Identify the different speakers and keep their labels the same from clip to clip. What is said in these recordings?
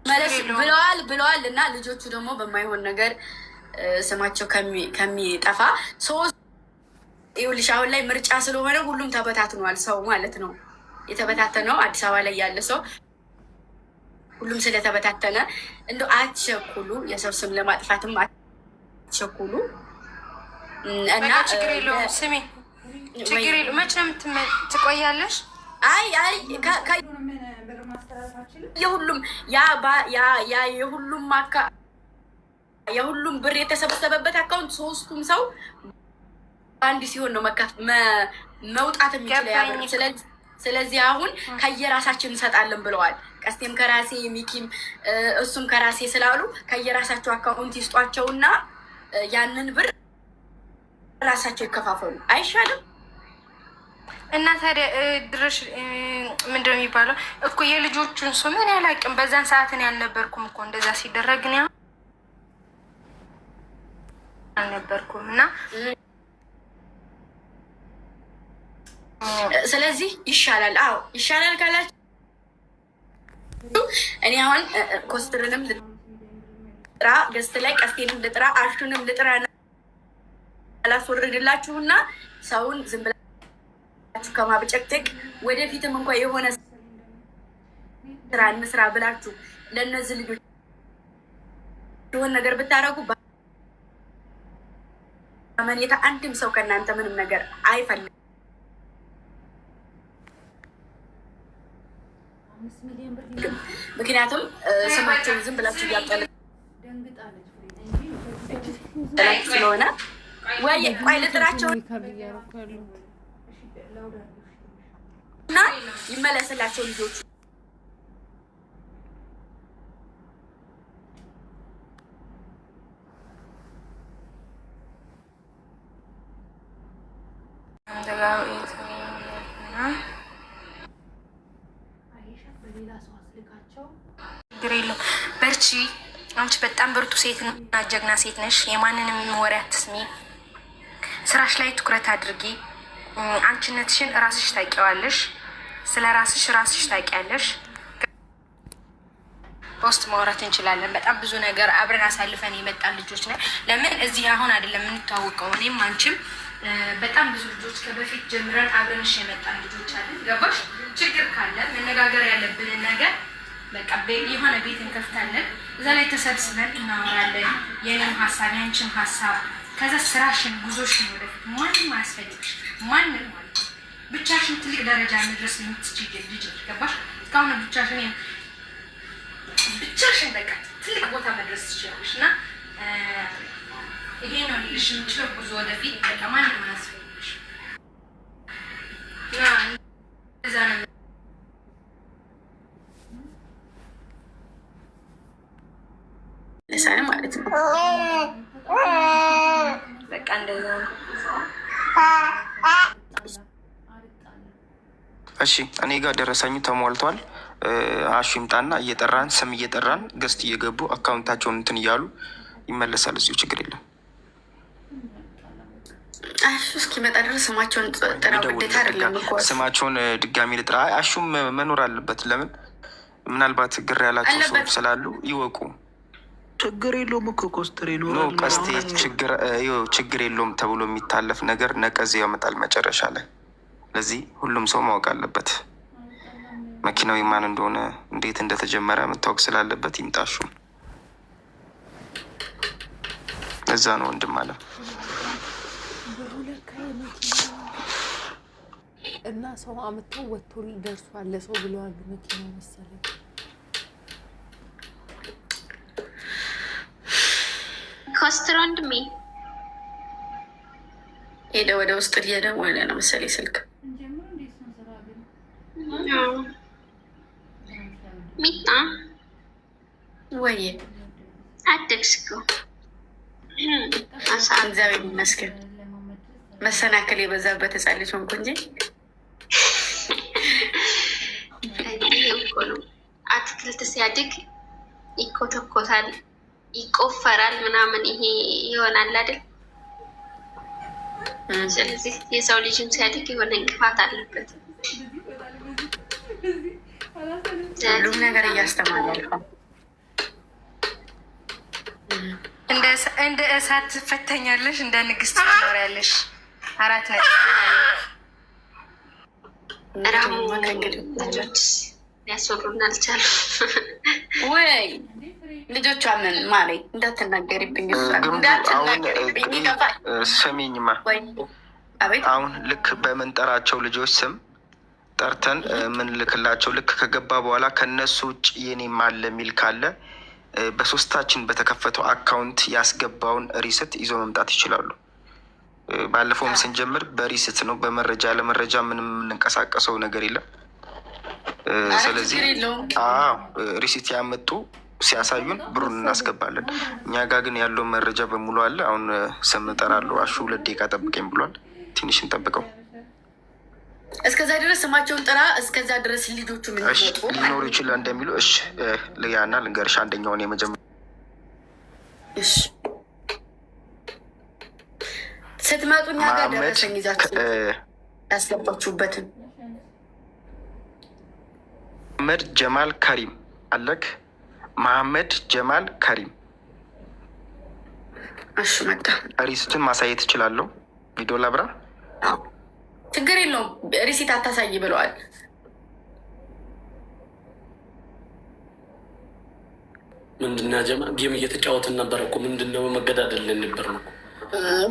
Speaker 1: መለስ ብለዋል እና ልጆቹ ደግሞ በማይሆን ነገር ስማቸው ከሚጠፋ ይኸውልሽ አሁን ላይ ምርጫ ስለሆነ ሁሉም ተበታትኗል። ሰው ማለት ነው የተበታተነው አዲስ አበባ ላይ ያለ ሰው ሁሉም ስለተበታተነ እንደው አትቸኩሉ፣ የሰው ስም ለማጥፋትም አትቸኩሉ እና
Speaker 2: ችግር የለውም። ስሜ ችግር የለውም። መች ነው ትቆያለሽ?
Speaker 1: አይ የሁሉም የሁሉም ብር የተሰበሰበበት አካውንት ሶስቱም ሰው አንድ ሲሆን ነው መውጣት የሚችለው። ስለዚህ አሁን ከየራሳችን እንሰጣለን ብለዋል። ቀስቴም ከራሴ ሚኪም እሱም ከራሴ ስላሉ ከየራሳቸው አካውንት ይስጧቸውና ያንን ብር ራሳቸው ይከፋፈሉ አይሻልም?
Speaker 2: እና ታዲያ ድረሽ ምንድን ነው የሚባለው እኮ የልጆቹን ስም ምን ያላቅም። በዛን ሰዓት እኔ አልነበርኩም እኮ እንደዛ ሲደረግ እኔ አልነበርኩም። እና
Speaker 1: ስለዚህ ይሻላል። አዎ ይሻላል ካላችሁ እኔ አሁን ኮስትርንም ልጥራ ገስት ላይ ቀስቴንም ልጥራ አሹንም ልጥራ አላስወርድላችሁና ሰውን ዝም ብላችሁ ከማብጨቅጨቅ ወደፊትም እንኳ የሆነ ስራ እንስራ ብላችሁ ለእነዚህ ልጆች የሆነ ነገር ብታረጉ በመኔታ አንድም ሰው ከእናንተ ምንም ነገር አይፈልግም። ምክንያቱም ስማቸውን ዝም ብላችሁ እያጠለላችሁ ስለሆነ ወይ ቆይ ልጥራቸው እና ይመለስላቸው ልጆቹ።
Speaker 2: ችግር የለውም። በርቺ። አንቺ በጣም ብርቱ ሴት እና ጀግና ሴት ነሽ። የማንንም ወሬ አትስሚ። ስራሽ ላይ ትኩረት አድርጊ። አንቺነትሽን ራስሽ ታውቂዋለሽ። ስለ ራስሽ ታውቂያለሽ። ፖስት ማውራት እንችላለን። በጣም ብዙ ነገር አብረን አሳልፈን የመጣን ልጆች ነን። ለምን እዚህ አሁን አይደለም የምንተዋወቀው። እኔም አንቺም በጣም ብዙ ልጆች ከበፊት ጀምረን አብረንሽ የመጣን ልጆች አለን። ገባሽ? ችግር ካለ መነጋገር ያለብንን ነገር በቃ የሆነ ቤት እንከፍታለን። እዛ ላይ ተሰብስበን እናወራለን። የኔም ሀሳብ ያንቺም ሀሳብ። ከዛ ስራሽን ጉዞሽን ወደፊት ማንም አያስፈልግሽ። ማንም ማለት ብቻሽን ትልቅ ደረጃ መድረስ የምትችይ ልጅ ገባሽ? እስካሁን ብቻሽን በቃ ትልቅ ቦታ መድረስ ትችላለሽ። እና ይሄ ነው ልልሽ የምችለው። ጉዞ ወደፊት በቃ ማንም አያስፈልግሽ። እዛ ነው ለሳይ ማለት ነው። በቃ እንደዛ ነው።
Speaker 3: እሺ እኔ ጋር ደረሰኙ ተሟልቷል። አሹ ይምጣና እየጠራን ስም እየጠራን ገስት እየገቡ አካውንታቸውን እንትን እያሉ ይመለሳል። እዚሁ ችግር የለም።
Speaker 1: አሹ እስኪመጣ ድረስ ስማቸውን ጥራ። ግዴታ አይደለም እኮ
Speaker 3: ስማቸውን ድጋሚ ልጥራ። አሹም መኖር አለበት። ለምን ምናልባት ግር ያላቸው ሰዎች ስላሉ ይወቁ።
Speaker 4: ችግር የለውም እኮ ኮስትር
Speaker 3: ኖ ቀስቴ ችግር የለውም ተብሎ የሚታለፍ ነገር ነቀዝ ያመጣል መጨረሻ ላይ። ለዚህ ሁሉም ሰው ማወቅ አለበት። መኪናው የማን እንደሆነ እንዴት እንደተጀመረ መታወቅ ስላለበት ይምጣሹ። እዛ ነው ወንድም አለ
Speaker 5: እና ሰው አምጥተው ወጥቶ ደርሷል ለሰው ብለዋል። መኪና መሰለኝ
Speaker 6: ኮስትር ወንድሜ
Speaker 1: ሄደ ወደ ውስጥ እየደወለ ነው መሰለኝ ስልክ።
Speaker 6: ሚጣ
Speaker 1: ወይ
Speaker 6: አደግሽ እኮ
Speaker 1: እግዚአብሔር ይመስገን። መሰናከል የበዛበት ሕፃን ልጅ ሆንኩ እንጂ
Speaker 6: እኮ ነው። አትክልት ሲያድግ ይኮተኮታል፣ ይቆፈራል ምናምን ይሄ ይሆናል አይደል? ስለዚህ የሰው ልጅም ሲያድግ የሆነ እንቅፋት አለበት።
Speaker 1: ሁሉም ነገር እያስተማረ ነው።
Speaker 2: እንደ እሳት ትፈተኛለሽ፣ እንደ ንግስት ትኖሪያለሽ። 4 ነጥብ
Speaker 6: ልጆች ሊያስወሩን አልቻሉም
Speaker 1: ወይ? ልጆቿ ምን ማለት እንዳትናገሪብኝ፣
Speaker 3: ስሚኝማ አሁን ልክ በምንጠራቸው ልጆች ስም ጠርተን ምንልክላቸው ልክ ከገባ በኋላ ከነሱ ውጭ የኔም አለ የሚል ካለ በሶስታችን በተከፈተው አካውንት ያስገባውን ሪስት ይዞ መምጣት ይችላሉ። ባለፈውም ስንጀምር በሪስት ነው፣ በመረጃ ለመረጃ ምንም የምንንቀሳቀሰው ነገር የለም። ስለዚህ ሪሲት ያመጡ ሲያሳዩን ብሩን እናስገባለን። እኛ ጋር ግን ያለው መረጃ በሙሉ አለ። አሁን ስም እጠራለሁ፣ አሹ 2 ደቂቃ ጠብቀኝ ብሏል። ትንሽ እንጠብቀው።
Speaker 1: እስከዛ ድረስ ስማቸውን ጥራ። እስከዛ ድረስ ልጆቹ ምን
Speaker 3: ሊኖሩ ይችላል እንደሚሉ እሺ፣ ልያና ልንገርሽ። አንደኛውን የመጀመሪያ
Speaker 1: ስትመጡ እኛ ጋር ደረሰኝ ይዛችሁ ያስገባችሁበትን
Speaker 3: መሐመድ ጀማል ከሪም አለክ። መሐመድ ጀማል ከሪም
Speaker 1: እሺ፣ መጣ።
Speaker 3: ሪሲቱን ማሳየት እችላለሁ። ቪዲዮ ላብራ።
Speaker 1: ችግር የለውም። ሪሲት አታሳይ ብለዋል።
Speaker 7: ምንድነው ጀማ ጌም እየተጫወትን ነበር እኮ። ምንድነው መገዳደል ነበር ነው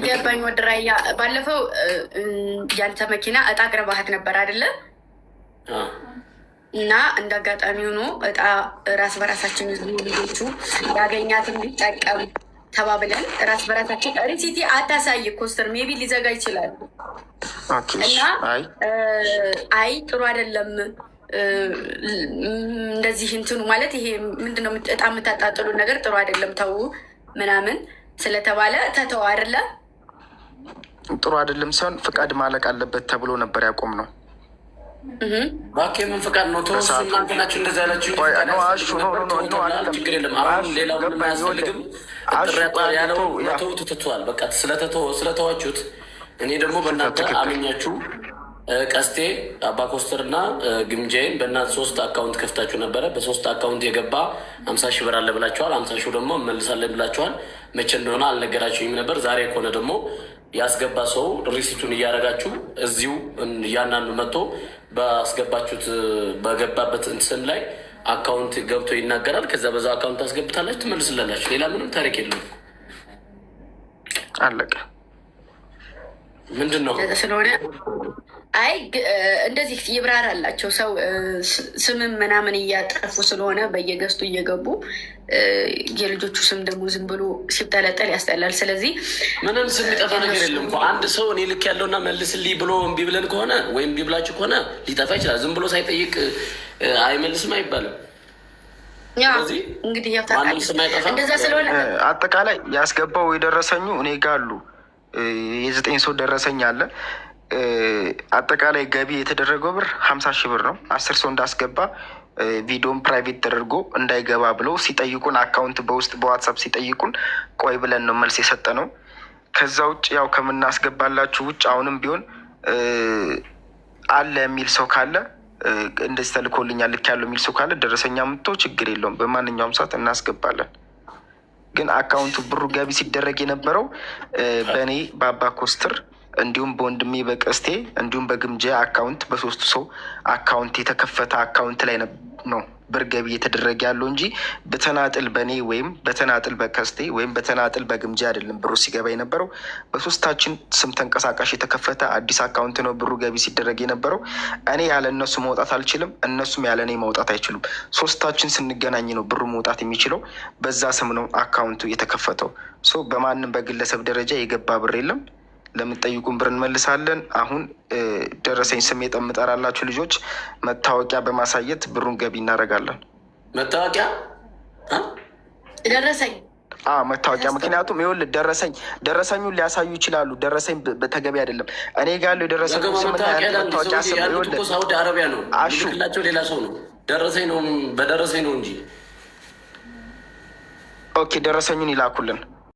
Speaker 1: ገባኝ። ወደ ራያ ባለፈው ያንተ መኪና እጣ አቅርባሃት ነበር አይደለ? እና እንደ አጋጣሚ ሆኖ እጣ ራስ በራሳችን ልጆቹ ያገኛት እንዲጠቀም ተባብለን ራስ በራሳችን ሪሲቲ አታሳይ ኮስተር ሜቢ ሊዘጋ ይችላል። እና አይ ጥሩ አይደለም እንደዚህ እንትኑ ማለት ይሄ ምንድነው እጣ የምታጣጥሉ ነገር ጥሩ አይደለም ተው ምናምን ስለተባለ ተተው አይደለ?
Speaker 3: ጥሩ አይደለም ሳይሆን ፍቃድ ማለቅ አለበት ተብሎ ነበር ያቆም ነው።
Speaker 7: ባኬ ምን ፍቃድ ነው? ተወሱ እናንተ ናችሁ እንደዛ ያላችሁ። ችግር የለም። አሁን ሌላው ምንም አያስፈልግም። ያለው ተው ትተዋል። በቃ ስለተዋችሁት እኔ ደግሞ በእናንተ አምኛችሁ ቀስቴ አባ ኮስተር እና ግምጃይን በእናንተ 3 አካውንት ከፍታችሁ ነበረ። በ3 አካውንት የገባ 50 ሺህ ብር አለ ብላችኋል። 50 ሺህ ደግሞ እመልሳለን ብላችኋል። መቼ እንደሆነ አልነገራችሁኝም ነበር። ዛሬ ከሆነ ደግሞ ያስገባ ሰው ሪሲቱን እያደረጋችሁ እዚሁ እያንዳንዱ መጥቶ ባስገባችሁት በገባበት እንትን ላይ አካውንት ገብቶ ይናገራል። ከዛ በዛ አካውንት አስገብታላችሁ ትመልስላላችሁ። ሌላ ምንም ታሪክ የለም።
Speaker 3: አለቀ።
Speaker 7: ምንድን ነው
Speaker 1: ስለሆነ አይ እንደዚህ ይብራራላቸው ሰው ስምም ምናምን እያጠፉ ስለሆነ በየገዝቱ እየገቡ የልጆቹ ስም ደግሞ ዝም ብሎ ሲጠለጠል ያስጠላል። ስለዚህ
Speaker 7: ምንም ስም የሚጠፋ ነገር የለም እኮ። አንድ ሰው እኔ ልክ ያለውና መልስልኝ ብሎ እምቢ ብለን ከሆነ ወይም እምቢ ብላችሁ ከሆነ ሊጠፋ ይችላል። ዝም ብሎ ሳይጠይቅ አይመልስም አይባልም።
Speaker 1: እንግዲህ እንደዛ ስለሆነ
Speaker 3: አጠቃላይ ያስገባው የደረሰኙ እኔ ጋ አሉ። የ9 ሰው ደረሰኝ አለ። አጠቃላይ ገቢ የተደረገው ብር 50 ሺህ ብር ነው። 10 ሰው እንዳስገባ ቪዲዮም ፕራይቬት ተደርጎ እንዳይገባ ብለው ሲጠይቁን አካውንት በውስጥ በዋትሳፕ ሲጠይቁን ቆይ ብለን ነው መልስ የሰጠ ነው። ከዛ ውጭ ያው ከምናስገባላችሁ ውጭ አሁንም ቢሆን አለ የሚል ሰው ካለ እንደዚህ ተልኮልኛል ልክ ያለው የሚል ሰው ካለ ደረሰኛ ምቶ ችግር የለውም፣ በማንኛውም ሰዓት እናስገባለን። ግን አካውንቱ ብሩ ገቢ ሲደረግ የነበረው በእኔ በአባ ኮስተር እንዲሁም በወንድሜ በቀስቴ እንዲሁም በግምጃ አካውንት በ3 ሰው አካውንት የተከፈተ አካውንት ላይ ነው ብር ገቢ እየተደረገ ያለው እንጂ በተናጥል በእኔ ወይም በተናጥል በቀስቴ ወይም በተናጥል በግምጃ አይደለም ብሩ ሲገባ የነበረው። በ3ታችን ስም ተንቀሳቃሽ የተከፈተ አዲስ አካውንት ነው ብሩ ገቢ ሲደረግ የነበረው። እኔ ያለ እነሱ መውጣት አልችልም፣ እነሱም ያለ እኔ መውጣት አይችሉም። 3ታችን ስንገናኝ ነው ብሩ መውጣት የሚችለው። በዛ ስም ነው አካውንቱ የተከፈተው። በማንም በግለሰብ ደረጃ የገባ ብር የለም። ለምትጠይቁን ብር እንመልሳለን። አሁን ደረሰኝ ስም የጠምጠራላችሁ ልጆች መታወቂያ በማሳየት ብሩን ገቢ እናደርጋለን።
Speaker 7: መታወቂያ
Speaker 1: ደረሰኝ
Speaker 3: መታወቂያ። ምክንያቱም ይኸውልህ ደረሰኙን ሊያሳዩ ይችላሉ። ደረሰኝ በተገቢ አይደለም። እኔ ጋር ያለው የደረሰኝ መታወቂያ ስም ይኸውልህ
Speaker 7: ሳውዲ አረቢያ ነው ልክላቸው ሌላ ሰው ነው። ደረሰኝ ነው በደረሰኝ ነው እንጂ።
Speaker 3: ኦኬ ደረሰኙን ይላኩልን።